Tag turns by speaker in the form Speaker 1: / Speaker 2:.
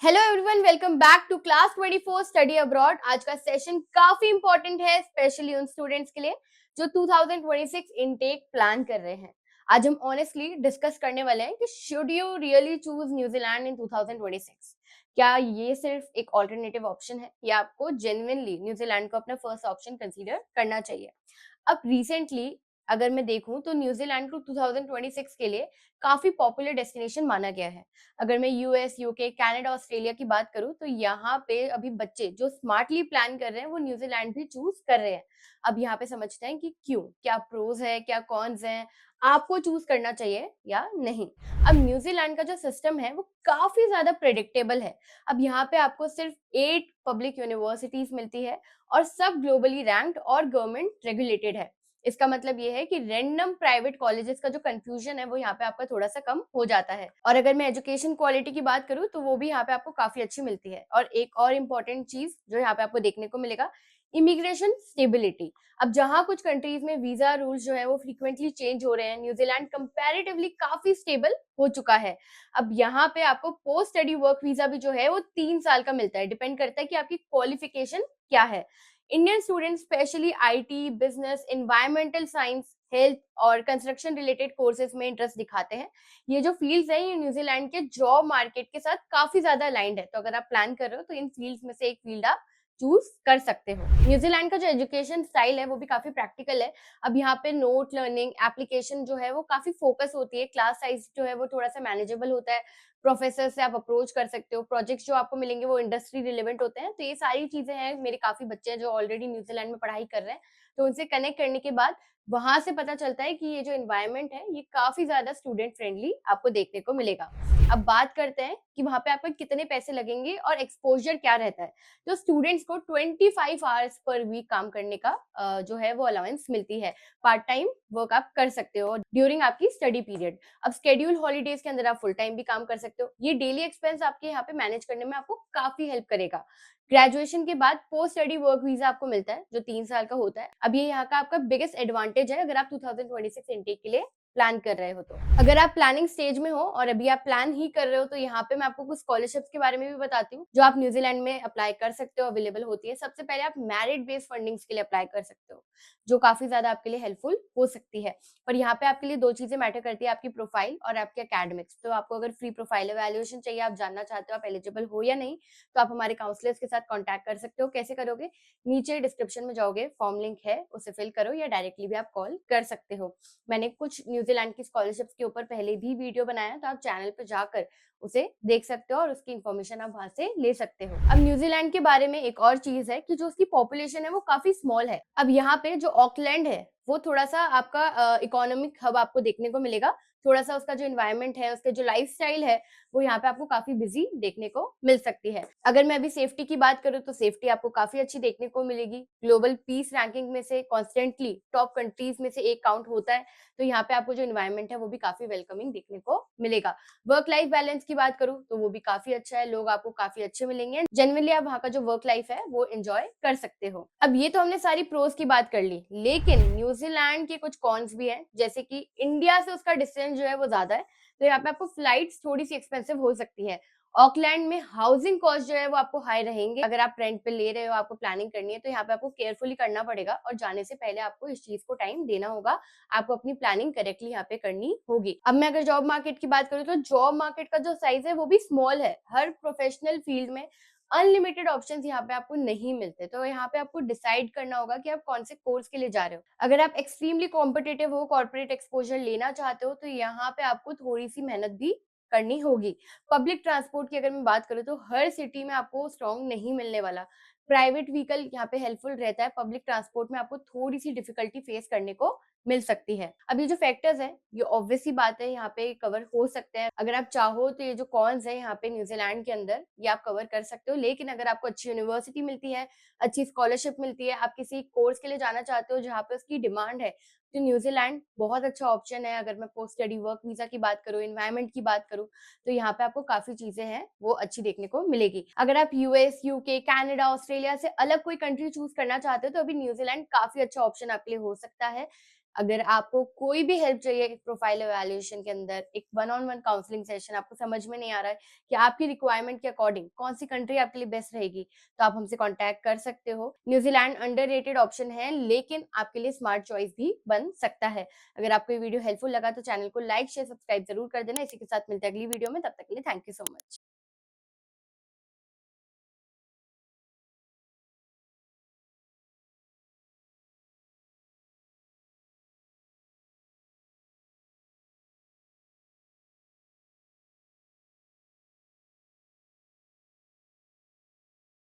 Speaker 1: Hello everyone, welcome back to class 24 study abroad. आज का session काफी इंपॉर्टेंट है, स्पेशली उन स्टूडेंट्स के लिए जो 2026 इनटेक प्लान कर रहे हैं। आज हम ऑनेस्टली डिस्कस करने वाले हैं कि should you really choose New Zealand in 2026। क्या ये सिर्फ एक ऑल्टरनेटिव ऑप्शन है या आपको जेन्युइनली न्यूजीलैंड को अपना फर्स्ट ऑप्शन कंसीडर करना चाहिए। अब रिसेंटली अगर मैं देखूं तो न्यूजीलैंड को 2026 के लिए काफी पॉपुलर डेस्टिनेशन माना गया है। अगर मैं यूएस, यूके, कनाडा, ऑस्ट्रेलिया की बात करूं तो यहाँ पे अभी बच्चे जो स्मार्टली प्लान कर रहे हैं वो न्यूजीलैंड भी चूज कर रहे हैं। अब यहाँ पे समझते हैं कि क्यों, क्या प्रोज है, क्या कॉन्स हैं, आपको चूज करना चाहिए या नहीं। अब न्यूजीलैंड का जो सिस्टम है वो काफी ज्यादा प्रेडिक्टेबल है। अब यहाँ पे आपको सिर्फ 8 पब्लिक यूनिवर्सिटीज मिलती है और सब ग्लोबली रैंक्ड और गवर्नमेंट रेगुलेटेड है। इसका मतलब ये है कि रैंडम प्राइवेट कॉलेजेस का जो कंफ्यूजन है वो यहाँ पे आपका थोड़ा सा कम हो जाता है। और अगर मैं एजुकेशन क्वालिटी की बात करूँ तो वो भी यहाँ पे आपको काफी अच्छी मिलती है। और एक और इम्पोर्टेंट चीज जो यहाँ पे आपको देखने को मिलेगा, इमिग्रेशन स्टेबिलिटी। अब जहाँ कुछ कंट्रीज में वीजा रूल्स जो है वो फ्रीक्वेंटली चेंज हो रहे हैं, न्यूजीलैंड कंपैरेटिवली काफी स्टेबल हो चुका है। अब यहाँ पे आपको पोस्ट स्टडी वर्क वीजा भी जो है वो 3 साल का मिलता है। डिपेंड करता है कि आपकी क्वालिफिकेशन क्या है। Indian student specially IT, business, environmental science, health और कंस्ट्रक्शन रिलेटेड कोर्सेज में इंटरेस्ट दिखाते हैं। ये जो फील्ड्स हैं ये न्यूजीलैंड के जॉब मार्केट के साथ काफी ज्यादा अलाइंड है। तो अगर आप प्लान कर रहे हो तो इन फील्ड्स में से एक फील्ड आप चूज कर सकते हो। न्यूजीलैंड का जो एजुकेशन स्टाइल है वो भी काफी प्रैक्टिकल है। अब यहाँ पे नोट लर्निंग एप्लीकेशन जो है वो काफी फोकस होती है। क्लास साइज जो है वो थोड़ा सा मैनेजेबल होता है। प्रोफेसर से आप अप्रोच कर सकते हो। प्रोजेक्ट्स जो आपको मिलेंगे वो इंडस्ट्री रिलेवेंट होते हैं। तो ये सारी चीजें हैं। मेरे काफी बच्चे हैं जो ऑलरेडी न्यूजीलैंड में पढ़ाई कर रहे हैं, तो उनसे कनेक्ट करने के बाद वहां से पता चलता है कि ये जो एनवायरनमेंट है ये काफी ज्यादा स्टूडेंट फ्रेंडली आपको देखने को मिलेगा। अब बात करते हैं कि वहां पे आपको कितने पैसे लगेंगे और एक्सपोजर क्या रहता है। तो स्टूडेंट्स को 25 आवर्स पर वीक काम करने का जो है वो अलाउंस मिलती है। पार्ट टाइम वर्क आप कर सकते हो ड्यूरिंग आपकी स्टडी पीरियड। अब स्केड्यूल हॉलीडेज के अंदर आप फुल टाइम भी काम कर सकते हो। ये डेली एक्सपेंस आपके यहाँ पे मैनेज करने में आपको काफी हेल्प करेगा। ग्रेजुएशन के बाद पोस्ट स्टडी वर्क वीजा आपको मिलता है जो 3 साल का होता है। अब ये यहाँ का आपका बिगेस्ट एडवांटेज है अगर आप 2026 इनटेक के लिए प्लान कर रहे हो। तो अगर आप प्लानिंग स्टेज में हो और अभी आप प्लान ही कर रहे हो तो यहाँ पे मैं आपको कुछ स्कॉलरशिप्स के बारे में भी बताती हूँ जो आप न्यूजीलैंड में अप्लाई कर सकते हो, अवेलेबल होती है। सबसे पहले आप मेरिट बेस्ड फंडिंग्स के लिए अप्लाई कर सकते हो जो काफी ज्यादा आपके लिए हेल्पफुल हो सकती है। पर यहाँ पे आपके लिए दो चीजें मैटर करती है, आपकी प्रोफाइल और आपके एकेडमिक्स। तो आपको अगर फ्री प्रोफाइल एवेल्युएशन चाहिए, आप जानना चाहते हो आप एलिजिबल हो या नहीं, तो आप हमारे काउंसलर्स के साथ कांटेक्ट कर सकते हो। कैसे करोगे? नीचे डिस्क्रिप्शन में जाओगे, फॉर्म लिंक है, उसे फिल करो या डायरेक्टली भी आप कॉल कर सकते हो। मैंने कुछ न्यूजीलैंड की स्कॉलरशिप्स के ऊपर पहले भी वीडियो बनाया है, तो आप चैनल पे जाकर उसे देख सकते हो और उसकी इन्फॉर्मेशन आप वहां से ले सकते हो। अब न्यूजीलैंड के बारे में एक और चीज है कि जो उसकी पॉपुलेशन है वो काफी स्मॉल है। अब यहाँ पे जो ऑकलैंड है वो थोड़ा सा आपका इकोनॉमिक हब आपको देखने को मिलेगा। थोड़ा सा उसका जो एनवायरनमेंट है, उसका जो लाइफस्टाइल है वो यहाँ पे आपको काफी बिजी देखने को मिल सकती है। अगर मैं अभी सेफ्टी की बात करूँ तो सेफ्टी आपको काफी अच्छी देखने को मिलेगी। ग्लोबल पीस रैंकिंग में से कॉन्स्टेंटली टॉप कंट्रीज में से एक काउंट होता है। तो यहाँ पे आपको जो एनवायरनमेंट है वो भी काफी वेलकमिंग देखने को मिलेगा। वर्क लाइफ बैलेंस की बात करूँ तो वो भी काफी अच्छा है। लोग आपको काफी अच्छे मिलेंगे। जनरली आप वहाँ का जो वर्क लाइफ है वो एंजॉय कर सकते हो। अब ये तो हमने सारी प्रोज की बात कर ली, लेकिन न्यूजीलैंड के कुछ कॉन्स भी हैं। जैसे कि इंडिया से उसका डिस्टेंस जो है वो ज्यादा है, तो यहाँ पे आपको फ्लाइट्स थोड़ी सी एक्सपेंसिव हो सकती है। ऑकलैंड में हाउसिंग कॉस्ट जो है वो आपको हाई रहेंगे। अगर आप रेंट पे ले रहे हो, आपको प्लानिंग करनी है, तो यहाँ पे आपको केयरफुली करना पड़ेगा और जाने से पहले आपको इस चीज को टाइम देना होगा। आपको अपनी प्लानिंग करेक्टली यहाँ पे करनी होगी। अब मैं अगर जॉब मार्केट की बात करूँ तो जॉब मार्केट का जो साइज है वो भी स्मॉल है। हर प्रोफेशनल फील्ड में अनलिमिटेड ऑप्शंस यहाँ पे आपको नहीं मिलते। तो यहाँ पे आपको डिसाइड करना होगा कि आप कौन से कोर्स के लिए जा रहे हो। अगर आप एक्सट्रीमली कॉम्पिटिटिव हो, कॉर्पोरेट एक्सपोजर लेना चाहते हो, तो यहाँ पे आपको थोड़ी सी मेहनत भी करनी होगी। पब्लिक ट्रांसपोर्ट की अगर मैं बात करूँ तो हर सिटी में आपको स्ट्रॉन्ग नहीं मिलने वाला। प्राइवेट व्हीकल यहाँ पे हेल्पफुल रहता है। पब्लिक ट्रांसपोर्ट में आपको थोड़ी सी डिफिकल्टी फेस करने को मिल सकती है। अब ये जो फैक्टर्स है ये ऑब्वियस सी बात है, यहाँ पे कवर हो सकते हैं। अगर आप चाहो तो ये जो कॉन्स है यहाँ पे न्यूजीलैंड के अंदर ये आप कवर कर सकते हो। लेकिन अगर आपको अच्छी यूनिवर्सिटी मिलती है, अच्छी स्कॉलरशिप मिलती है, आप किसी कोर्स के लिए जाना चाहते हो जहाँ पे उसकी डिमांड है, तो न्यूजीलैंड बहुत अच्छा ऑप्शन है। अगर मैं पोस्ट स्टडी वर्क वीजा की बात करूँ, एनवायरनमेंट की बात करूँ, तो यहाँ पे आपको काफी चीजें हैं वो अच्छी देखने को मिलेगी। अगर आप यूएस, यूके, कनाडा, ऑस्ट्रेलिया से अलग कोई कंट्री चूज करना चाहते हो तो अभी न्यूजीलैंड काफी अच्छा ऑप्शन आपके लिए हो सकता है। अगर आपको कोई भी हेल्प चाहिए प्रोफाइल इवैल्यूएशन के अंदर, एक one on one counselling session आपको समझ में नहीं आ रहा है कि आपकी रिक्वायरमेंट के अकॉर्डिंग कौन सी कंट्री आपके लिए बेस्ट रहेगी, तो आप हमसे कॉन्टैक्ट कर सकते हो। न्यूजीलैंड अंडररेटेड ऑप्शन है, लेकिन आपके लिए स्मार्ट चॉइस भी बन सकता है। अगर आपको ये वीडियो हेल्पफुल लगा तो चैनल को लाइक, शेयर, सब्सक्राइब जरूर कर देना। इसी के साथ मिलते हैं अगली वीडियो में, तब तक के लिए थैंक यू सो मच।